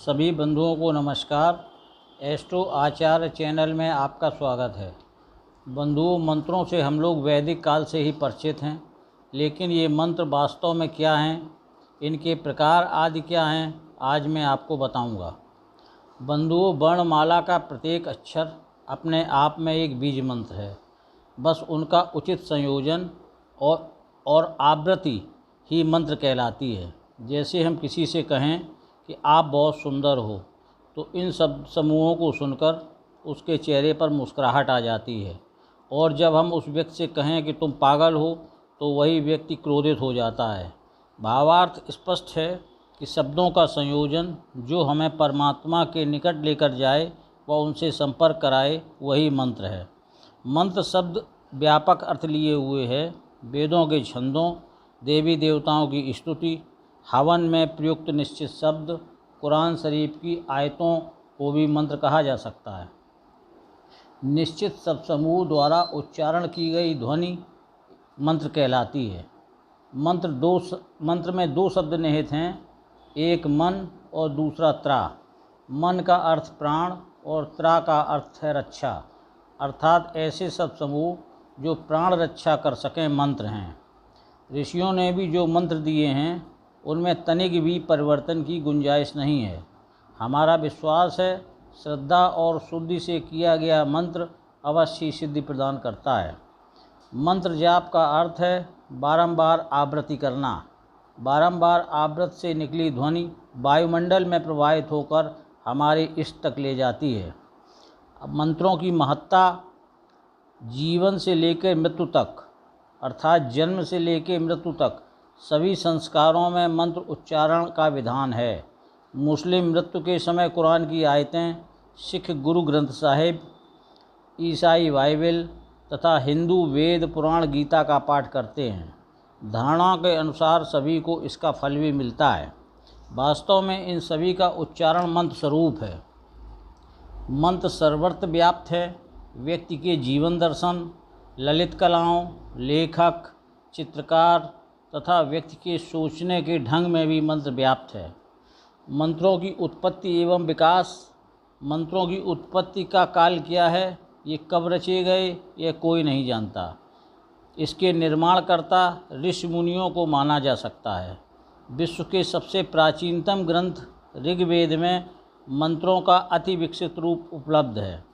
सभी बंधुओं को नमस्कार। एस्ट्रो आचार्य चैनल में आपका स्वागत है। बंधुओं, मंत्रों से हम लोग वैदिक काल से ही परिचित हैं, लेकिन ये मंत्र वास्तव में क्या हैं, इनके प्रकार आदि क्या हैं, आज मैं आपको बताऊंगा। बंधुओं, वर्णमाला का प्रत्येक अक्षर अपने आप में एक बीज मंत्र है। बस उनका उचित संयोजन और आवृत्ति ही मंत्र कहलाती है। जैसे हम किसी से कहें कि आप बहुत सुंदर हो, तो इन सब समूहों को सुनकर उसके चेहरे पर मुस्कुराहट आ जाती है। और जब हम उस व्यक्ति से कहें कि तुम पागल हो, तो वही व्यक्ति क्रोधित हो जाता है। भावार्थ स्पष्ट है कि शब्दों का संयोजन जो हमें परमात्मा के निकट लेकर जाए व उनसे संपर्क कराए, वही मंत्र है। मंत्र शब्द व्यापक अर्थ लिए हुए है। वेदों के छंदों, देवी देवताओं की स्तुति, हवन में प्रयुक्त निश्चित शब्द, कुरान शरीफ की आयतों को भी मंत्र कहा जा सकता है। निश्चित शब्द समूह द्वारा उच्चारण की गई ध्वनि मंत्र कहलाती है। मंत्र में दो शब्द निहित हैं, एक मन और दूसरा त्रा। मन का अर्थ प्राण और त्रा का अर्थ है रक्षा, अर्थात ऐसे शब्द समूह जो प्राण रक्षा कर सकें मंत्र हैं। ऋषियों ने भी जो मंत्र दिए हैं, उनमें तनिक भी परिवर्तन की गुंजाइश नहीं है। हमारा विश्वास है, श्रद्धा और शुद्धि से किया गया मंत्र अवश्य सिद्धि प्रदान करता है। मंत्र जाप का अर्थ है बारंबार आवृत्ति करना। बारंबार आवृत्ति से निकली ध्वनि वायुमंडल में प्रवाहित होकर हमारे इष्ट तक ले जाती है। अब मंत्रों की महत्ता जीवन से लेकर मृत्यु तक, अर्थात जन्म से लेकर मृत्यु तक सभी संस्कारों में मंत्र उच्चारण का विधान है। मुस्लिम मृत्यु के समय कुरान की आयतें, सिख गुरु ग्रंथ साहिब, ईसाई बाइबल तथा हिंदू वेद पुराण गीता का पाठ करते हैं। धारणा के अनुसार सभी को इसका फल भी मिलता है। वास्तव में इन सभी का उच्चारण मंत्र स्वरूप है। मंत्र सर्वत्र व्याप्त है। व्यक्ति के जीवन दर्शन, ललित कलाओं, लेखक, चित्रकार तथा व्यक्ति के सोचने के ढंग में भी मंत्र व्याप्त है। मंत्रों की उत्पत्ति एवं विकास। मंत्रों की उत्पत्ति का काल क्या है, ये कब रचे गए, यह कोई नहीं जानता। इसके निर्माणकर्ता ऋषि मुनियों को माना जा सकता है। विश्व के सबसे प्राचीनतम ग्रंथ ऋग्वेद में मंत्रों का अति विकसित रूप उपलब्ध है।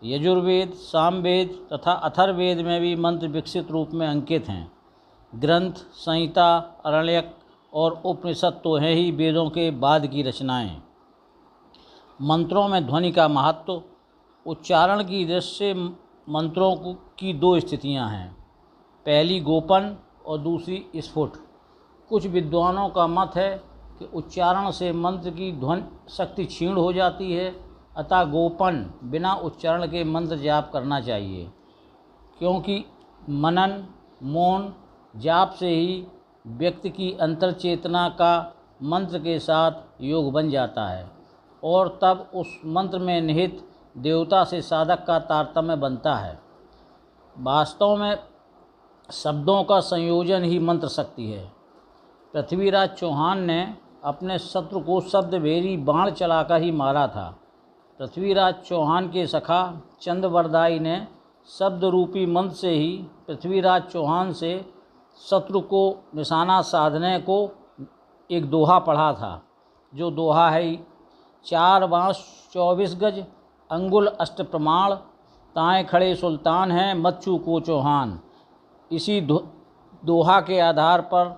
यजुर्वेद, सामवेद तथा अथर्ववेद में भी मंत्र विकसित रूप में अंकित हैं। ग्रंथ, संहिता, अरण्यक और उपनिषद तो हैं ही वेदों के बाद की रचनाएं। मंत्रों में ध्वनि का महत्व। उच्चारण की दृष्टि से मंत्रों की दो स्थितियां हैं, पहली गोपन और दूसरी स्फुट। कुछ विद्वानों का मत है कि उच्चारण से मंत्र की ध्वनि शक्ति क्षीण हो जाती है, अतः गोपन बिना उच्चारण के मंत्र जाप करना चाहिए, क्योंकि मनन, मौन जाप से ही व्यक्ति की अंतर चेतना का मंत्र के साथ योग बन जाता है और तब उस मंत्र में निहित देवता से साधक का तारतम्य बनता है। वास्तव में शब्दों का संयोजन ही मंत्र शक्ति है। पृथ्वीराज चौहान ने अपने शत्रु को शब्दभेदी बाण चलाकर ही मारा था। पृथ्वीराज चौहान के सखा चंद्रवरदाई ने शब्द रूपी मंत्र से ही पृथ्वीराज चौहान से शत्रु को निशाना साधने को एक दोहा पढ़ा था, जो दोहा है 4 बांस 24 गज, अंगुल अष्ट प्रमाण, ताए खड़े सुल्तान हैं मच्छू को चौहान। इसी दोहा के आधार पर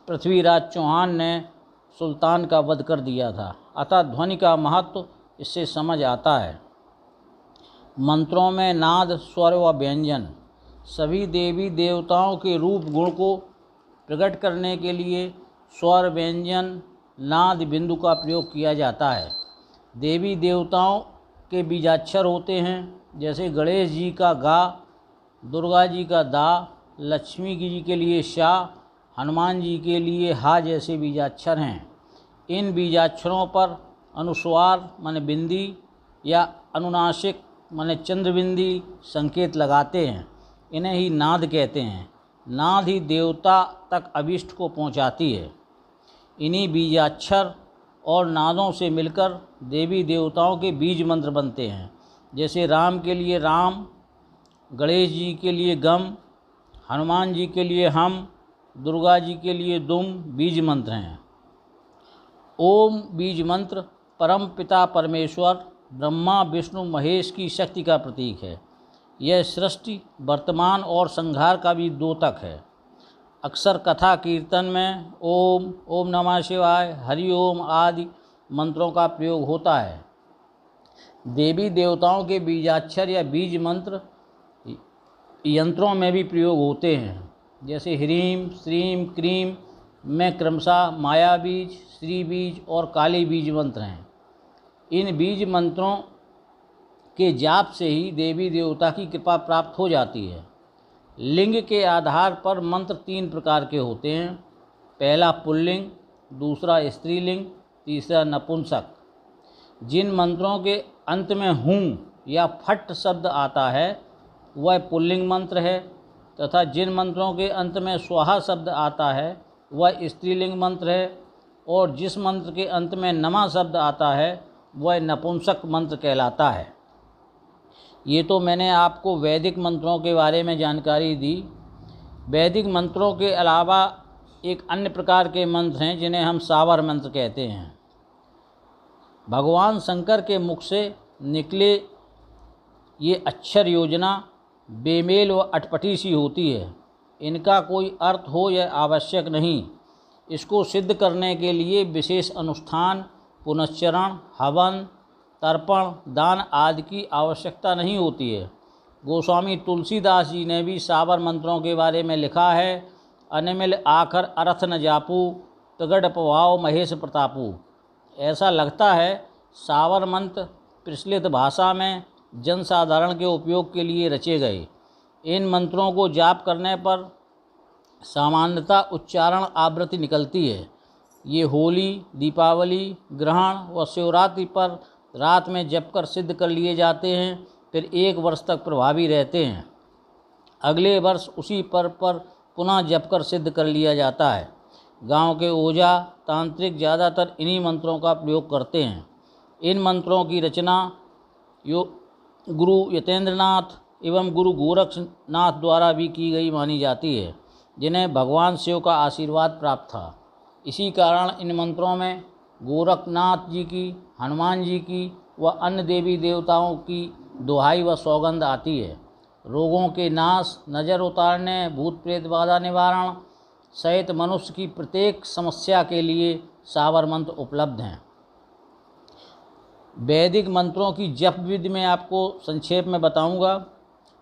पृथ्वीराज चौहान ने सुल्तान का वध कर दिया था। अतः ध्वनि का महत्व इससे समझ आता है। मंत्रों में नाद, स्वर व व्यंजन। सभी देवी देवताओं के रूप गुण को प्रकट करने के लिए स्वर, व्यंजन, नाद, बिंदु का प्रयोग किया जाता है। देवी देवताओं के बीजाक्षर होते हैं, जैसे गणेश जी का गा, दुर्गा जी का दा, लक्ष्मी जी के लिए शा, हनुमान जी के लिए हा जैसे बीजाक्षर हैं। इन बीजाक्षरों पर अनुस्वार माने बिंदी या अनुनासिक माने चंद्रबिंदी संकेत लगाते हैं। इन्हें ही नाद कहते हैं। नाद ही देवता तक अभीष्ट को पहुंचाती है। इन्हीं बीजाक्षर और नादों से मिलकर देवी देवताओं के बीज मंत्र बनते हैं। जैसे राम के लिए राम, गणेश जी के लिए गम, हनुमान जी के लिए हम, दुर्गा जी के लिए दुम बीज मंत्र हैं। ओम बीज मंत्र परम पिता परमेश्वर ब्रह्मा विष्णु महेश की शक्ति का प्रतीक है। यह सृष्टि, वर्तमान और संहार का भी द्योतक है। अक्सर कथा कीर्तन में ओम, ओम नमः शिवाय, हरि ओम आदि मंत्रों का प्रयोग होता है। देवी देवताओं के बीजाक्षर या बीज मंत्र यंत्रों में भी प्रयोग होते हैं। जैसे ह्रीम, श्रीम, क्रीम में क्रमशः माया बीज, श्री बीज और काली बीज मंत्र हैं। इन बीज मंत्रों के जाप से ही देवी देवता की कृपा प्राप्त हो जाती है। लिंग के आधार पर मंत्र 3 प्रकार के होते हैं। पहला पुल्लिंग, दूसरा स्त्रीलिंग, तीसरा नपुंसक। जिन मंत्रों के अंत में हूँ या फट शब्द आता है वह पुल्लिंग मंत्र है, तथा जिन मंत्रों के अंत में स्वाहा शब्द आता है वह स्त्रीलिंग मंत्र है, और जिस मंत्र के अंत में नमा शब्द आता है वह नपुंसक मंत्र कहलाता है। ये तो मैंने आपको वैदिक मंत्रों के बारे में जानकारी दी। वैदिक मंत्रों के अलावा एक अन्य प्रकार के मंत्र हैं जिन्हें हम सावर मंत्र कहते हैं। भगवान शंकर के मुख से निकले ये अक्षर योजना बेमेल व अटपटी सी होती है। इनका कोई अर्थ हो यह आवश्यक नहीं। इसको सिद्ध करने के लिए विशेष अनुष्ठान, पुनश्चरण, हवन, तर्पण, दान आदि की आवश्यकता नहीं होती है। गोस्वामी तुलसीदास जी ने भी सावर मंत्रों के बारे में लिखा है। अनमिल आखर अर्थ न जापू, प्रगट प्रभाव महेश प्रतापू। ऐसा लगता है सावर मंत्र प्रचलित भाषा में जनसाधारण के उपयोग के लिए रचे गए। इन मंत्रों को जाप करने पर सामान्यतः उच्चारण आवृत्ति निकलती है। ये होली, दीपावली, ग्रहण व शिवरात्रि पर रात में जप कर सिद्ध कर लिए जाते हैं, फिर 1 वर्ष तक प्रभावी रहते हैं। अगले वर्ष उसी पर्व पर पुनः जप कर सिद्ध कर लिया जाता है। गांव के ओझा तांत्रिक ज़्यादातर इन्हीं मंत्रों का प्रयोग करते हैं। इन मंत्रों की रचना गुरु यतेंद्रनाथ एवं गुरु गोरक्षनाथ द्वारा भी की गई मानी जाती है, जिन्हें भगवान शिव का आशीर्वाद प्राप्त था। इसी कारण इन मंत्रों में गोरखनाथ जी की, हनुमान जी की व अन्य देवी देवताओं की दुहाई व सौगंध आती है। रोगों के नाश, नज़र उतारने, भूत प्रेत बाधा निवारण सहित मनुष्य की प्रत्येक समस्या के लिए सावर मंत्र उपलब्ध हैं। वैदिक मंत्रों की जप विधि में आपको संक्षेप में बताऊंगा।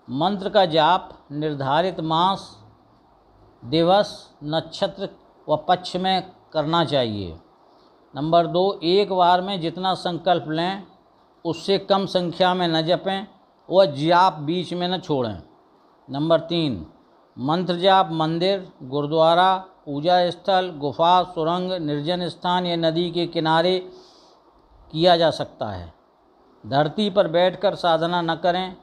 मंत्र का जाप निर्धारित मास, दिवस, नक्षत्र व पक्ष में करना चाहिए। नंबर 2, एक बार में जितना संकल्प लें उससे कम संख्या में न जपें व जाप बीच में न छोड़ें। नंबर 3, मंत्र जाप मंदिर, गुरुद्वारा, पूजा स्थल, गुफा, सुरंग, निर्जन स्थान या नदी के किनारे किया जा सकता है। धरती पर बैठकर साधना न करें।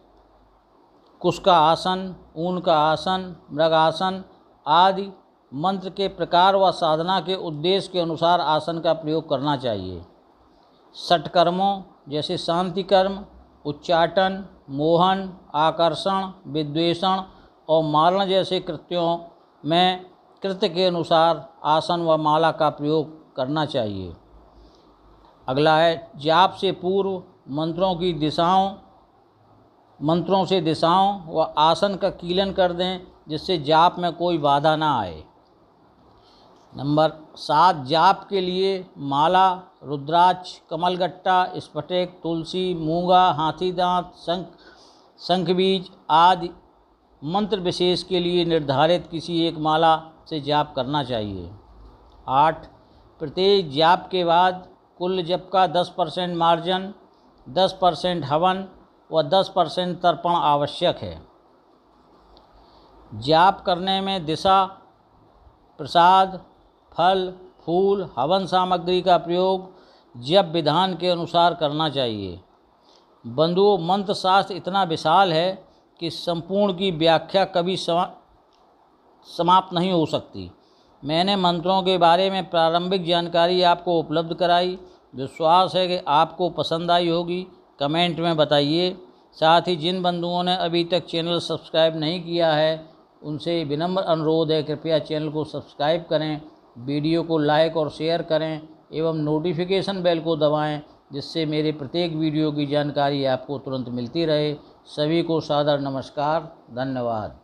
कुश का आसन, ऊन का आसन, मृगासन आदि मंत्र के प्रकार व साधना के उद्देश्य के अनुसार आसन का प्रयोग करना चाहिए। षटकर्मों जैसे शांति कर्म, उच्चाटन, मोहन, आकर्षण, विद्वेषण और मारण जैसे कृत्यों में कृत्य के अनुसार आसन व माला का प्रयोग करना चाहिए। अगला है जाप से पूर्व मंत्रों से दिशाओं व आसन का कीलन कर दें, जिससे जाप में कोई बाधा ना आए। नंबर 7, जाप के लिए माला, रुद्राक्ष, कमलगट्टा, स्फटिक, तुलसी, मूंगा, हाथी दांत, शंख बीज आदि मंत्र विशेष के लिए निर्धारित किसी एक माला से जाप करना चाहिए। 8, प्रत्येक जाप के बाद कुल जप का 10% मार्जन, 10% हवन व 10% तर्पण आवश्यक है। जाप करने में दिशा, प्रसाद, फल, फूल, हवन सामग्री का प्रयोग जप विधान के अनुसार करना चाहिए। बंधुओं, मंत्र शास्त्र इतना विशाल है कि संपूर्ण की व्याख्या कभी समाप्त नहीं हो सकती। मैंने मंत्रों के बारे में प्रारंभिक जानकारी आपको उपलब्ध कराई। विश्वास है कि आपको पसंद आई होगी। कमेंट में बताइए। साथ ही जिन बंधुओं ने अभी तक चैनल सब्सक्राइब नहीं किया है उनसे विनम्र अनुरोध है, कृपया चैनल को सब्सक्राइब करें, वीडियो को लाइक और शेयर करें एवं नोटिफिकेशन बेल को दबाएं, जिससे मेरे प्रत्येक वीडियो की जानकारी आपको तुरंत मिलती रहे। सभी को सादर नमस्कार, धन्यवाद।